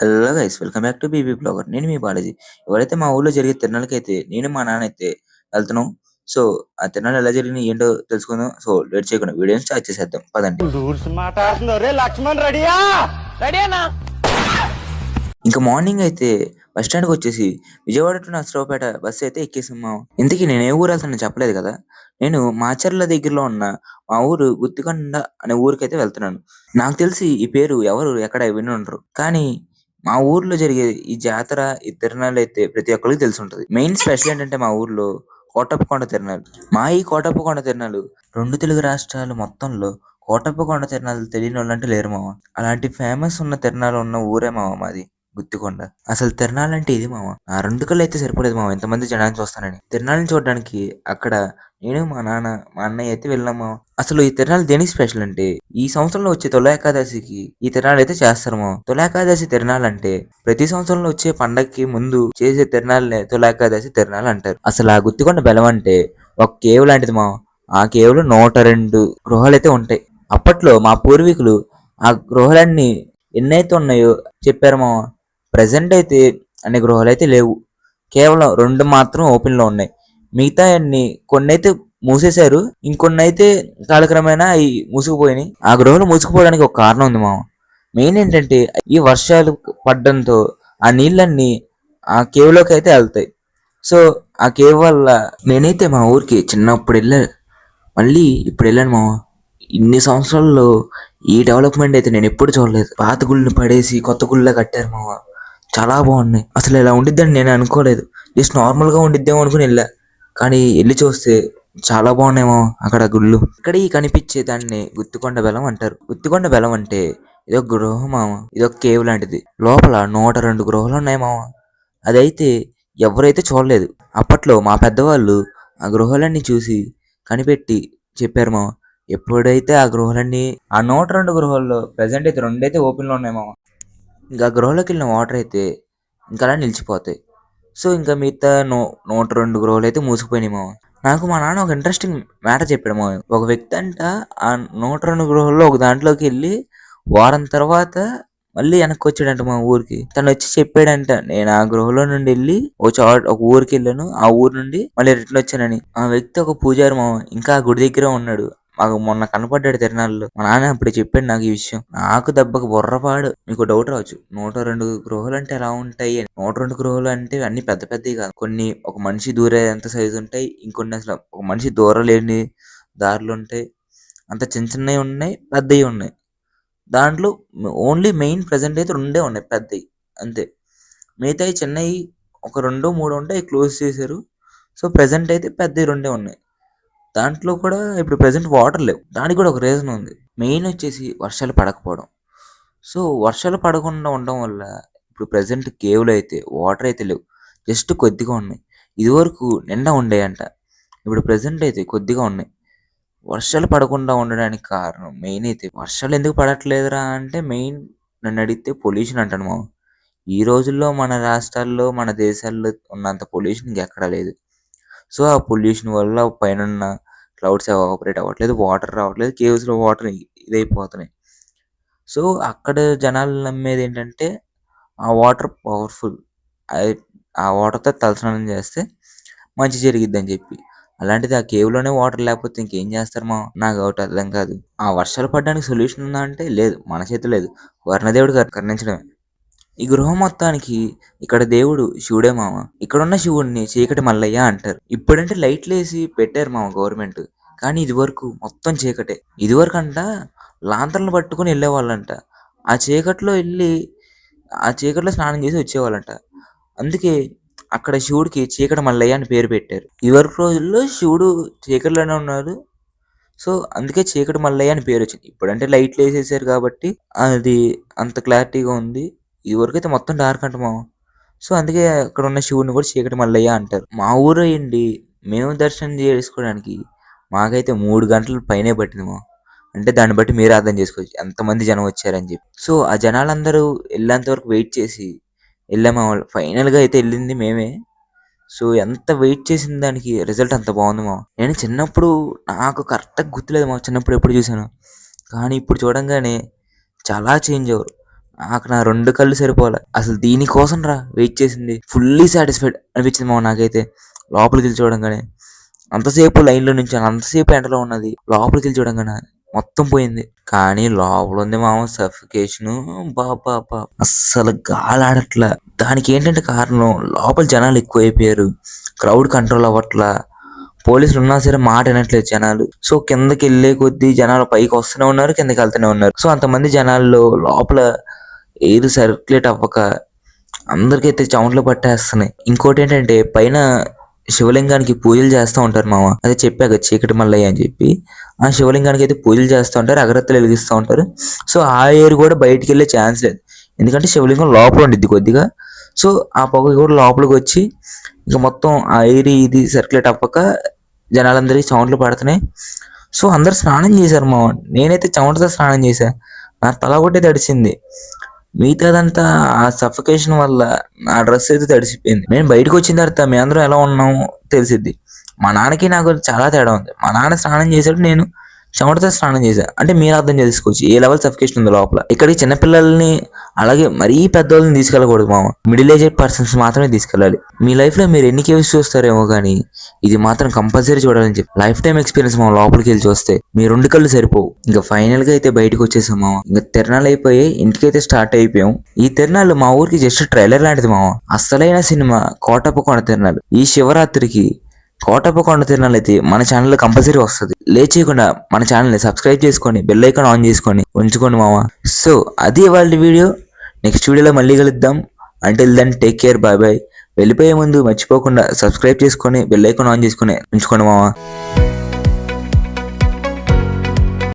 Hello guys, welcome back to BB blogger. నేను మీ బాలాజీ. ఎవరైతే మా ఊర్లో జరిగే తిరణాలకైతే నేను మా నాన్న అయితే వెళ్తున్నాం. సో ఆ తిరణాలు ఎలా జరిగినాయి ఏంటో తెలుసుకుందాం. సో లేట్ చేయకుండా వీడియోని స్టార్ట్ చేసేద్దాం పదండి. రూల్స్ మాట్లాడుతున్నారు లక్ష్మణ్ రెడీయా? రెడీనా? ఇంకా మార్నింగ్ అయితే బస్ స్టాండ్కి వచ్చేసి విజయవాడ టు నర్సరావుపేట బస్సు అయితే ఎక్కేసాము. ఇంతకీ నేను ఏ ఊరు వెళ్తానో చెప్పలేదు కదా. నేను మాచర్ల దగ్గరలో ఉన్న మా ఊరు గుత్తికొండ అనే ఊరికైతే వెళ్తున్నాను. నాకు తెలిసి ఈ పేరు ఎవరు ఎక్కడ విని ఉండరు, కానీ మా ఊర్లో జరిగే ఈ జాతర, ఈ తిరణాలు అయితే ప్రతి ఒక్కరికి తెలిసి ఉంటది. మెయిన్ స్పెషల్ ఏంటంటే మా ఊర్లో కోటప్పకొండ తిరణాలు. మా ఈ కోటప్పకొండ తిరణాలు రెండు తెలుగు రాష్ట్రాలు మొత్తంలో కోటప్పకొండ తిరణాలు తెలియని వాళ్ళంటే లేరు మామ. అలాంటి ఫేమస్ ఉన్న తిరణాలు ఉన్న ఊరే మామ మాది గుత్తికొండ. అసలు తిరణాలంటే ఇది మామ. నా రెండు కళ్ళు అయితే సరిపోలేదు మామ ఇంతమంది జనాన్ని చూస్తానని. తిరణాలను చూడడానికి అక్కడ నేను, మా నాన్న, మా అన్నయ్య అయితే వెళ్ళాం మామ. అసలు ఈ తిరణాలు దేనికి స్పెషల్ అంటే ఈ సంవత్సరంలో వచ్చే తొలి ఏకాదశికి ఈ తిరణాలు అయితే చేస్తారు మామ. తొలి ఏకాదశి తిరణాలు అంటే ప్రతి సంవత్సరంలో వచ్చే పండగకి ముందు చేసే తిరణాలనే తొలి ఏకాదశి తిరణాలు అంటారు. అసలు ఆ గుత్తికొండ బెలం అంటే ఒక కేవ్ లాంటిది మామ. ఆ కేవ్ లో 102 గృహాలు అయితే ఉంటాయి. అప్పట్లో మా పూర్వీకులు ఆ గృహాలన్నీ ఎన్నైతే ఉన్నాయో చెప్పారు మామ. ప్రెసెంట్ అయితే అన్ని గృహాలు అయితే లేవు. కేవలం 2 మాత్రం ఓపెన్ లో ఉన్నాయి. మిగతా అన్ని కొన్ని అయితే మూసేశారు, ఇంకొన్ని అయితే కాలక్రమేణా అవి మూసుకుపోయినాయి. ఆ గృహాలు మూసుకుపోవడానికి ఒక కారణం ఉంది మామ. మెయిన్ ఏంటంటే ఈ వర్షాలు పడడంతో ఆ నీళ్ళన్నీ ఆ కేవ్ లోకి అయితే వెళ్తాయి. సో ఆ కేవ్ వల్ల నేనైతే మా ఊరికి చిన్నప్పుడు వెళ్ళాను, మళ్ళీ ఇప్పుడు వెళ్ళాను మామ. ఇన్ని సంవత్సరాల్లో ఈ డెవలప్మెంట్ అయితే నేను ఎప్పుడు చూడలేదు. పాత గుళ్ళని పడేసి కొత్త గుళ్ళ కట్టారు మామ. చాలా బాగున్నాయి. అసలు ఇలా ఉండిద్దని నేను అనుకోలేదు. జస్ట్ నార్మల్ గా ఉండిద్దేమో అనుకుని వెళ్ళా, కానీ వెళ్ళి చూస్తే చాలా బాగున్నాయేమో అక్కడ గుళ్ళు. ఇక్కడ ఈ కనిపించే దాన్ని గుత్తికొండ బెలం అంటారు. గుత్తికొండ బెలం అంటే ఇదొక గృహం మామ. ఇదొక కేవ్ లాంటిది. లోపల 102 గృహాలు ఉన్నాయి మామ. అదైతే ఎవరైతే చూడలేదు. అప్పట్లో మా పెద్దవాళ్ళు ఆ గృహాలన్నీ చూసి కనిపెట్టి చెప్పారు మామ. ఎప్పుడైతే ఆ గృహాలన్నీ ఆ 102 గృహాల్లో ప్రెసెంట్ అయితే 2 అయితే ఓపెన్ లో ఉన్నాయి మామ. ఇంకా గృహలోకి వెళ్ళిన వాటర్ అయితే ఇంకా అలా నిలిచిపోతాయి. సో ఇంకా మిగతా 102 గృహాలు అయితే మూసుకుపోయినాయి మామ. నాకు మా నాన్న ఒక ఇంట్రెస్టింగ్ మ్యాటర్ చెప్పాడు మామ. ఒక వ్యక్తి అంట ఆ 102 గృహాల్లో ఒక దాంట్లోకి వెళ్ళి వారం తర్వాత మళ్ళీ వెనక్కి వచ్చాడంట మా ఊరికి. తను వచ్చి చెప్పాడంట, నేను ఆ గృహలో నుండి వెళ్ళి ఒక ఊరికి వెళ్ళాను, ఆ ఊరు నుండి మళ్ళీ రిటర్న్ వచ్చానని. ఆ వ్యక్తి ఒక పూజారి మామ. ఇంకా ఆ గుడి దగ్గర ఉన్నాడు. మాకు మొన్న కనపడ్డాడు తిరణాల్లో. మా నాన్న అప్పుడు చెప్పాడు నాకు ఈ విషయం. నాకు దెబ్బకు బుర్రపాడు. మీకు డౌట్ రావచ్చు, 102 గృహాలు అంటే ఎలా ఉంటాయి అని. 102 గృహాలు అంటే అన్ని పెద్ద పెద్దవి కాదు. కొన్ని ఒక మనిషి దూరే ఎంత సైజు ఉంటాయి, ఇంకొన్ని అసలు ఒక మనిషి దూరలేని దారులు ఉంటాయి. అంత చిన్న చిన్నవి ఉన్నాయి, పెద్దవి ఉన్నాయి. దాంట్లో ఓన్లీ మెయిన్ ప్రెసెంట్ అయితే 2 ఉన్నాయి పెద్దవి, అంతే. మిగతాయి చిన్నవి ఒక 2, 3 ఉంటాయి, క్లోజ్ చేశారు. సో ప్రెసెంట్ అయితే పెద్దవి 2 ఉన్నాయి. దాంట్లో కూడా ఇప్పుడు ప్రెసెంట్ వాటర్ లేవు. దానికి కూడా ఒక రీజన్ ఉంది. మెయిన్ వచ్చేసి వర్షాలు పడకపోవడం. సో వర్షాలు పడకుండా ఉండడం వల్ల ఇప్పుడు ప్రెసెంట్ కేవ్లో అయితే వాటర్ అయితే లేవు, జస్ట్ కొద్దిగా ఉన్నాయి. ఇదివరకు నిండా ఉండేయంట, ఇప్పుడు ప్రెసెంట్ అయితే కొద్దిగా ఉన్నాయి. వర్షాలు పడకుండా ఉండడానికి కారణం మెయిన్ అయితే వర్షాలు ఎందుకు పడట్లేదురా అంటే మెయిన్ నన్ను అడిగితే పొల్యూషన్ అంటాను మామ. ఈ రోజుల్లో మన రాష్ట్రాల్లో మన దేశాల్లో ఉన్నంత పొల్యూషన్ ఇంకెక్కడా లేదు. సో ఆ పొల్యూషన్ వల్ల పైన క్లౌడ్స్ ఎవాపరేట్ అవ్వట్లేదు, వాటర్ రావట్లేదు, కేవ్స్ లో వాటర్ ఇదైపోతున్నాయి. సో అక్కడ జనాలు నమ్మేది ఏంటంటే ఆ వాటర్ పవర్ఫుల్, ఆ వాటర్తో తలస్నానం చేస్తే మంచి జరిగిద్ది అని చెప్పి. అలాంటిది ఆ కేవ్ లోనే వాటర్ లేకపోతే ఇంకేం చేస్తారు మా? నాకు ఒకటి అర్థం కాదు. ఆ వర్షాలు పడడానికి సొల్యూషన్ ఉందా అంటే లేదు, మన చేతిలో లేదు. వర్ణదేవుడు కరుణించడమే. ఈ గృహం మొత్తానికి ఇక్కడ దేవుడు శివుడే మామ. ఇక్కడున్న శివుడిని చీకటి మల్లయ్య అంటారు. ఇప్పుడంటే లైట్లు వేసి పెట్టారు మామ గవర్నమెంట్, కానీ ఇది వరకు మొత్తం చీకటే. ఇది వరకు అంట లాంతర్లు పట్టుకుని వెళ్ళేవాళ్ళంట. ఆ చీకట్లో వెళ్ళి ఆ చీకట్లో స్నానం చేసి వచ్చేవాళ్ళంట. అందుకే అక్కడ శివుడికి చీకటి మల్లయ్య అని పేరు పెట్టారు. ఇదివరకు రోజుల్లో శివుడు చీకటిలోనే ఉన్నాడు, సో అందుకే చీకటి మల్లయ్య అని పేరు వచ్చింది. ఇప్పుడంటే లైట్లు వేసేసారు కాబట్టి అది అంత క్లారిటీగా ఉంది. ఇదివరకు అయితే మొత్తం డార్క్ అంట మామ. సో అందుకే అక్కడ ఉన్న శివుడిని కూడా చీకటి మల్లయ్య అంటారు. మా ఊరు అయ్యండి మేము దర్శనం చేసుకోవడానికి మాకైతే 3 గంటల పైనే పట్టింది మా. అంటే దాన్ని బట్టి మీరు అర్థం చేసుకోవచ్చు ఎంతమంది జనం వచ్చారని చెప్పి. సో ఆ జనాలందరూ వెళ్ళేంత వరకు వెయిట్ చేసి వెళ్ళాము. ఫైనల్ గా అయితే వెళ్ళింది మేమే. సో ఎంత వెయిట్ చేసిన దానికి రిజల్ట్ అంత బాగుంది మా. నేను చిన్నప్పుడు నాకు కరెక్ట్గా గుర్తులేదు మా చిన్నప్పుడు ఎప్పుడు చూసాను, కానీ ఇప్పుడు చూడంగానే చాలా చేంజ్ అవ్వరు. నాకు నా 2 కళ్ళు సరిపోలే. అసలు దీనికోసం రా వెయిట్ చేసింది. ఫుల్లీ సాటిస్ఫైడ్ అనిపించింది మామ నాకైతే లోపలికెళ్ళి చూడంగానే. అంతసేపు లైన్‌లో నించొని, అంతసేపు ఎండలో ఉన్నది. లోపలికెళ్ళి చూడంగానే మొత్తం పోయింది. కానీ లోపలుంది మామ సఫికేషను. అబ్బబ్బబ్బా! అస్సలు గాలాడట్లా. దానికేంటంటే కారణం లోపల జనాలు ఎక్కువైపోయారు. Crowd control అవ్వట్లా. పోలీసులున్నా సరే మాట వినట్లేదు జనాలు. సో కిందకెళ్ళే కొద్దీ జనాలు పైకి వస్తూనే ఉన్నారు, కిందకెళ్తూనే ఉన్నారు. సో అంతమంది జనాల్లో లోపల ఎయిర్ సర్క్యులేట్ అవ్వక అందరికైతే చెమటలు పట్టేస్తున్నాయి. ఇంకోటేంటంటే పైన శివలింగానికి పూజలు చేస్తా ఉంటారు మామ. అదే చెప్పా కదా చీకటి మల్లయ్య అని చెప్పి. ఆ శివలింగానికి అయితే పూజలు చేస్తా ఉంటారు, అగరత్తులు వెలిగిస్తా ఉంటారు. సో ఆ ఎయిర్ కూడా బయటికెళ్ళే ఛాన్స్ లేదు. ఎందుకంటే శివలింగం లోపల ఉండిద్ది కొద్దిగా. సో ఆ పొగ కూడా లోపలికి వచ్చి ఇక మొత్తం ఆ ఎయిర్ ఇది సర్క్యులేట్ అవ్వక జనాలందరికీ చెమటలు పడుతున్నాయి. సో అందరు స్నానం చేశారు మామ. నేనైతే చెమటతో స్నానం చేశా. నా తల ఒకటే తడిసింది. మిగతాదంతా ఆ సఫకేషన్ వల్ల నా డ్రెస్ అయితే తడిసిపోయింది. నేను బయటకు వచ్చిన తర్వాత మేమందరం ఎలా ఉన్నామో తెలిసిద్ది. మా నాన్నకి నాకు చాలా తేడా ఉంది. మా నాన్న స్నానం చేశాడు, నేను చెమటతో స్నానం చేశా. అంటే మీరు అర్థం చేసుకోవచ్చు ఏ లెవెల్ సఫికేషన్ ఉంది లోపల. ఇక్కడికి చిన్నపిల్లల్ని అలాగే మరీ పెద్దవాళ్ళని తీసుకెళ్ళకూడదు మామ. మిడిల్ ఏజ్డ్ పర్సన్స్ మాత్రమే తీసుకెళ్ళాలి. మీ లైఫ్ లో మీరు ఎన్ని కేవ్స్ చూస్తారేమో కానీ ఇది మాత్రం కంపల్సరీ చూడాలని చెప్పి లైఫ్ టైం ఎక్స్పీరియన్స్ మా లోపలికి వెళ్ళి చూస్తే మీ 2 కళ్ళు సరిపోవు. ఇంకా ఫైనల్ గా అయితే బయటకు వచ్చేసాం మామ. ఇంకా తిరణాలు అయిపోయి ఇంటికైతే స్టార్ట్ అయిపోయాం. ఈ తిరణాలు మా ఊరికి జస్ట్ ట్రైలర్ లాంటిది మామ. అసలైన సినిమా కోటప్పకొండ తిరణాలు. ఈ శివరాత్రికి కోటప్పకొండ తిరణాలు అయితే మన ఛానల్లో కంపల్సరీ వస్తుంది. లేచేయకుండా మన ఛానల్ని సబ్స్క్రైబ్ చేసుకొని బెల్ ఐకాన్ ఆన్ చేసుకొని ఉంచుకోండి మామ. సో అది ఇవాళ వీడియో. నెక్స్ట్ వీడియోలో మళ్ళీ కలుద్దాం. Until then take care, bye bye. వెళ్ళిపోయే ముందు మర్చిపోకుండా సబ్స్క్రైబ్ చేసుకొని బెల్ ఐకాన్ ఆన్ చేసుకొని ఉంచుకోండి మామ.